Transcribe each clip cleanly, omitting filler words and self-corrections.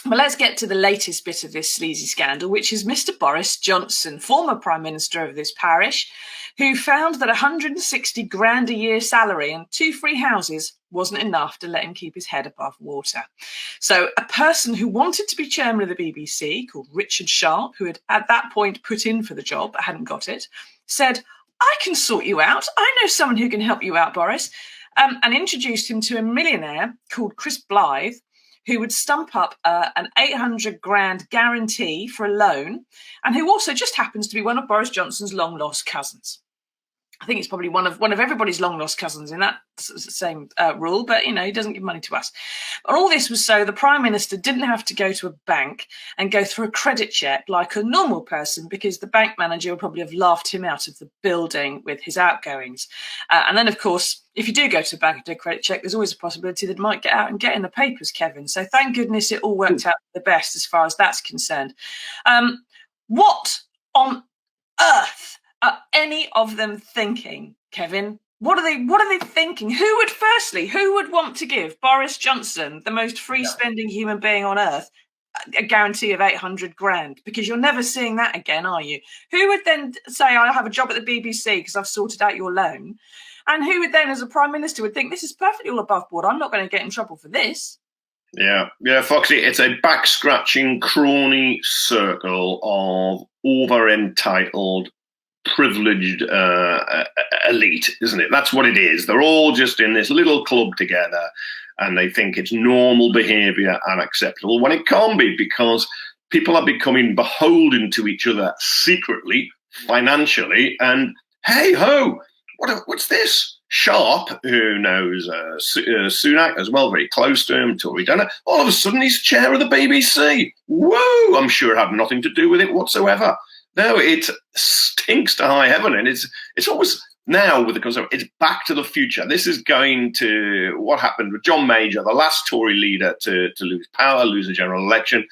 But let's get to the latest bit of this sleazy scandal, which is Mr. Boris Johnson, former Prime Minister of this parish, who found that 160 grand a year salary and 2 free houses wasn't enough to let him keep his head above water. So a person who wanted to be chairman of the BBC, called Richard Sharp, who had at that point put in for the job but hadn't got it, said, "I can sort you out. I know someone who can help you out, Boris," and introduced him to a millionaire called Chris Blythe, who would stump up an 800 grand guarantee for a loan, and who also just happens to be one of Boris Johnson's long-lost cousins. I think it's probably one of everybody's long-lost cousins in that same rule, but, you know, he doesn't give money to us. And all this was so the Prime Minister didn't have to go to a bank and go through a credit check like a normal person, because the bank manager would probably have laughed him out of the building with his outgoings. And then, of course, if you do go to a bank and do a credit check, there's always a possibility that it might get out and get in the papers, Kevin. So thank goodness it all worked out the best as far as that's concerned. What on earth are any of them thinking, Kevin? What are they thinking? Who would want to give Boris Johnson, the most free-spending human being on earth, a guarantee of 800 grand? Because you're never seeing that again, are you? Who would then say, "I'll have a job at the BBC because I've sorted out your loan"? And who would then, as a Prime Minister, would think, "This is perfectly all above board. I'm not going to get in trouble for this"? Yeah, Foxy, it's a back-scratching, crony circle of over-entitled, privileged elite, isn't it? That's what it is. They're all just in this little club together, and they think it's normal behaviour and acceptable, when it can't be, because people are becoming beholden to each other secretly, financially, and hey-ho, what's this? Sharp, who knows Sunak as well, very close to him, Tory donor, all of a sudden he's chair of the BBC. Whoa! I'm sure it had nothing to do with it whatsoever. No, it stinks to high heaven, and it's always now with the Conservatives. It's back to the future. This is going to what happened with John Major, the last Tory leader to lose power, lose a general election.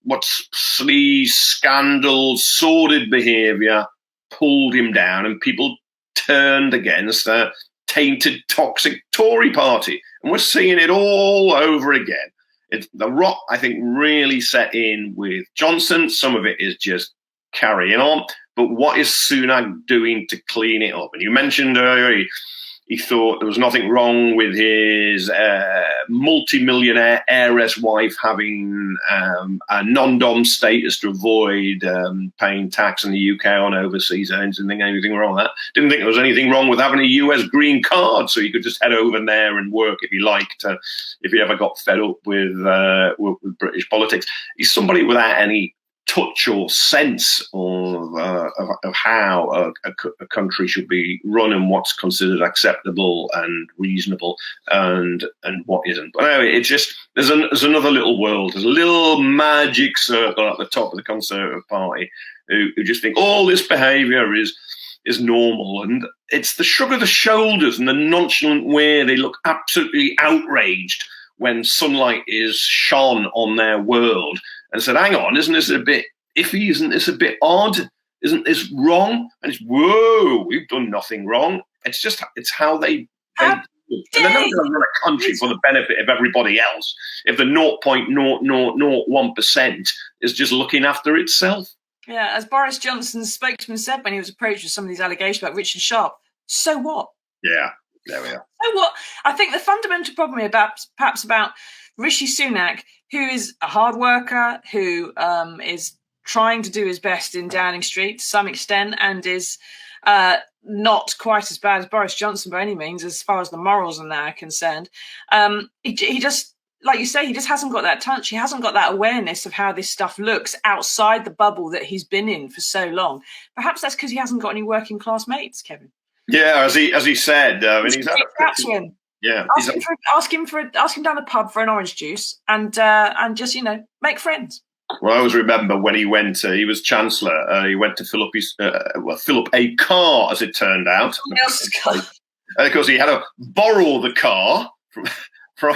What's sleaze, scandal, sordid behaviour pulled him down, and people turned against a tainted, toxic Tory party, and we're seeing it all over again. The rot, I think, really set in with Johnson. Some of it is just carrying on. But what is Sunak doing to clean it up? And you mentioned earlier he thought there was nothing wrong with his multi-millionaire heiress wife having a non-dom status to avoid paying tax in the UK on overseas earnings. Didn't think anything wrong with that. Didn't think there was anything wrong with having a US green card, so you could just head over there and work if you liked, if you ever got fed up with British politics. He's somebody without any touch or sense of how a country should be run and what's considered acceptable and reasonable and what isn't. But anyway, it's just there's another little world. There's a little magic circle at the top of the Conservative Party who just think all this behaviour is normal, and it's the shrug of the shoulders and the nonchalant way they look absolutely outraged when sunlight is shone on their world, and said, "Hang on, isn't this a bit iffy? Isn't this a bit odd? Isn't this wrong?" And it's, whoa, we've done nothing wrong. It's just, it's how they and they're never going to run a country for the benefit of everybody else if the 0.0001% is just looking after itself. Yeah, as Boris Johnson's spokesman said when he was approached with some of these allegations about Richard Sharp, so what? Yeah, there we are. So what? I think the fundamental problem here perhaps about Rishi Sunak, who is a hard worker, who is trying to do his best in Downing Street to some extent, and is not quite as bad as Boris Johnson by any means as far as the morals and that are concerned. He just, like you say, he just hasn't got that touch. He hasn't got that awareness of how this stuff looks outside the bubble that he's been in for so long. Perhaps that's because he hasn't got any working class mates, Kevin. Yeah, as he said, he's had him. Yeah, ask him down the pub for an orange juice and just, you know, make friends. Well, I always remember when he went, he was Chancellor. He went to fill up a car, as it turned out. Someone else's car. And of course, he had to borrow the car from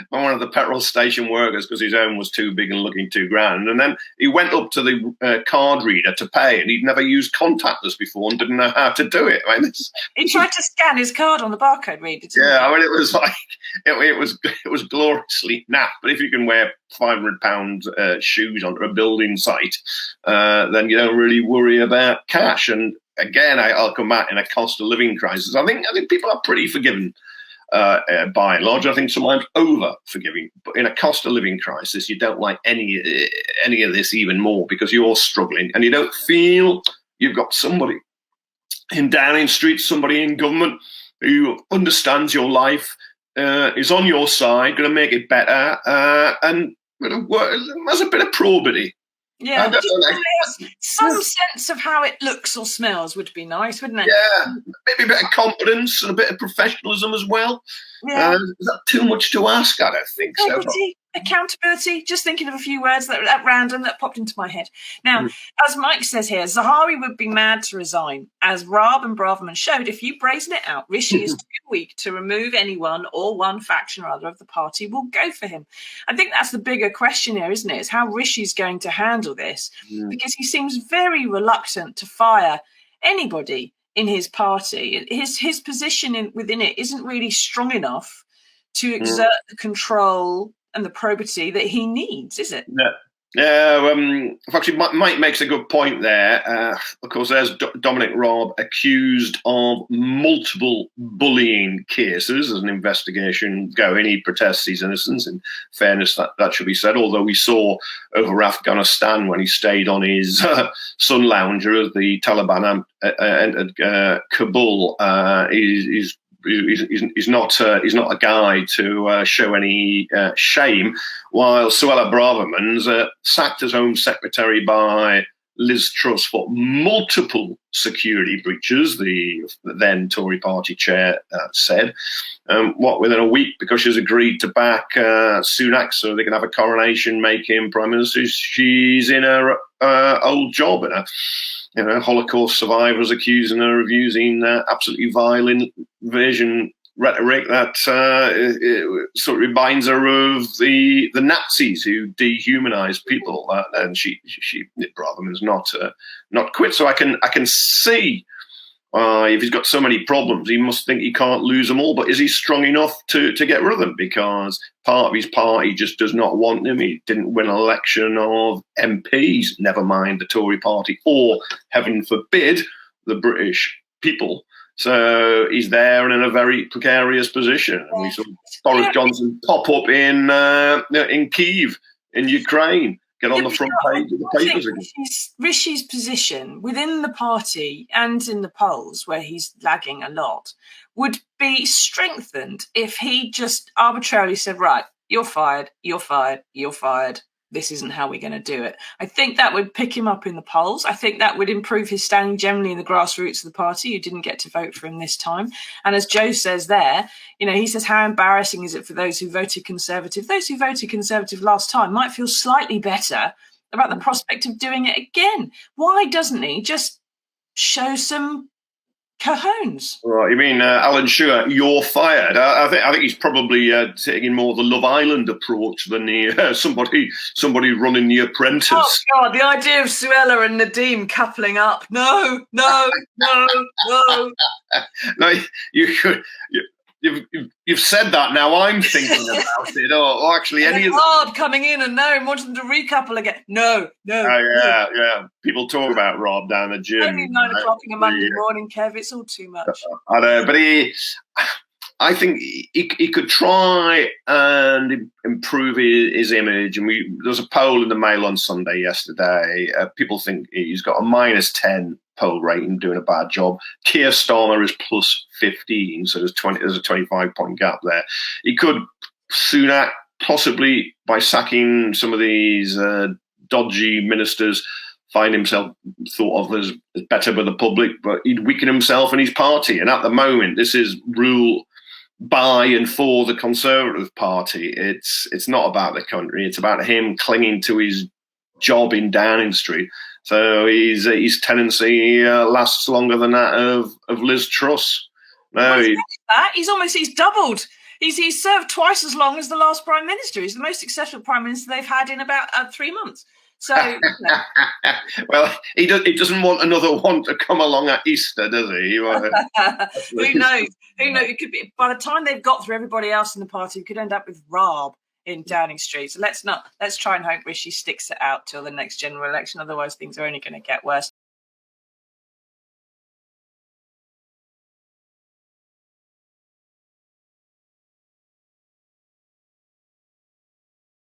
one of the petrol station workers because his own was too big and looking too grand. And then he went up to the card reader to pay, and he'd never used contactless before and didn't know how to do it. I mean, he tried to scan his card on the barcode reader. Yeah, I mean, it was like it was gloriously naff. But if you can wear £500 shoes onto a building site, then you don't really worry about cash. And again, I'll come back in a cost of living crisis. I think people are pretty forgiving. By and large, I think sometimes over forgiving, but in a cost of living crisis, you don't like any of this even more because you're struggling and you don't feel you've got somebody in Downing Street, somebody in government who understands your life, is on your side, going to make it better, and has a bit of probity. Yeah, some sense of how it looks or smells would be nice, wouldn't it? Yeah, maybe a bit of confidence and a bit of professionalism as well. Yeah. Is that too much to ask? I don't think so. Accountability, just thinking of a few words that at random that popped into my head. Now, as Mike says here, Zahawi would be mad to resign. As Raab and Braverman showed, if you brazen it out, Rishi is too weak to remove anyone or one faction or other of the party will go for him. I think that's the bigger question here, isn't it? Is how Rishi's going to handle this, because he seems very reluctant to fire anybody in his party. His position within it isn't really strong enough to exert the control and the probity that he needs, is it? Actually, Mike makes a good point there. Of course, there's Dominic Raab accused of multiple bullying cases as an investigation going. He protests his innocence. In fairness, that should be said. Although we saw over Afghanistan when he stayed on his sun lounger as the Taliban entered Kabul, he's not a guy to show any shame. While Suella Braverman's sacked as Home Secretary by Liz Truss for multiple security breaches, the then Tory party chair said. Within a week, because she's agreed to back Sunak so they can have a coronation, make him Prime Minister, she's in her old job. And Holocaust survivors accusing her of using absolutely vile invasion rhetoric that sort of reminds her of the Nazis who dehumanized people. And she Braverman's not quit. So I can see if he's got so many problems, he must think he can't lose them all. But is he strong enough to get rid of them? Because part of his party just does not want him. He didn't win an election of MPs, never mind the Tory party, or, heaven forbid, the British people. So he's there and in a very precarious position. And we saw Boris Johnson pop up in Kyiv, in Ukraine. Get on the front page of the papers again. Rishi's position within the party and in the polls, where he's lagging a lot, would be strengthened if he just arbitrarily said, right, you're fired, you're fired, you're fired. This isn't how we're going to do it. I think that would pick him up in the polls. I think that would improve his standing generally in the grassroots of the party, who didn't get to vote for him this time. And as Joe says there, he says, how embarrassing is it for those who voted Conservative? Those who voted Conservative last time might feel slightly better about the prospect of doing it again. Why doesn't he just show some cojones? Right, you mean Alan Shearer, you're fired? I think he's probably taking more the Love Island approach than somebody running The Apprentice. Oh God, the idea of Suella and Nadeem coupling up. No. No, you've said that. Now I'm thinking about it. Or actually, any of Raab coming in and wanting them to recouple again. No. Yeah. People talk about Raab down the gym. Only 9 o'clock in a Monday morning, Kev. It's all too much. I know, but I think he could try and improve his image. And there was a poll in the Mail on Sunday yesterday. People think he's got a -10 poll rating, doing a bad job. Keir Starmer is +15, so there's a 25-point gap there. He could, Sunak, possibly by sacking some of these dodgy ministers, find himself thought of as better by the public, but he'd weaken himself and his party. And at the moment, this is rule by and for the Conservative Party. It's not about the country. It's about him clinging to his job in Downing Street. So his tenancy lasts longer than that of Liz Truss. No, he's doubled. He's served twice as long as the last Prime Minister. He's the most successful Prime Minister they've had in about 3 months. So, well, he doesn't want another one to come along at Easter, does he? Who knows? Who knows? It could be, by the time they've got through everybody else in the party, it could end up with Raab in Downing Street. So let's try and hope Rishi sticks it out till the next general election. Otherwise, things are only going to get worse.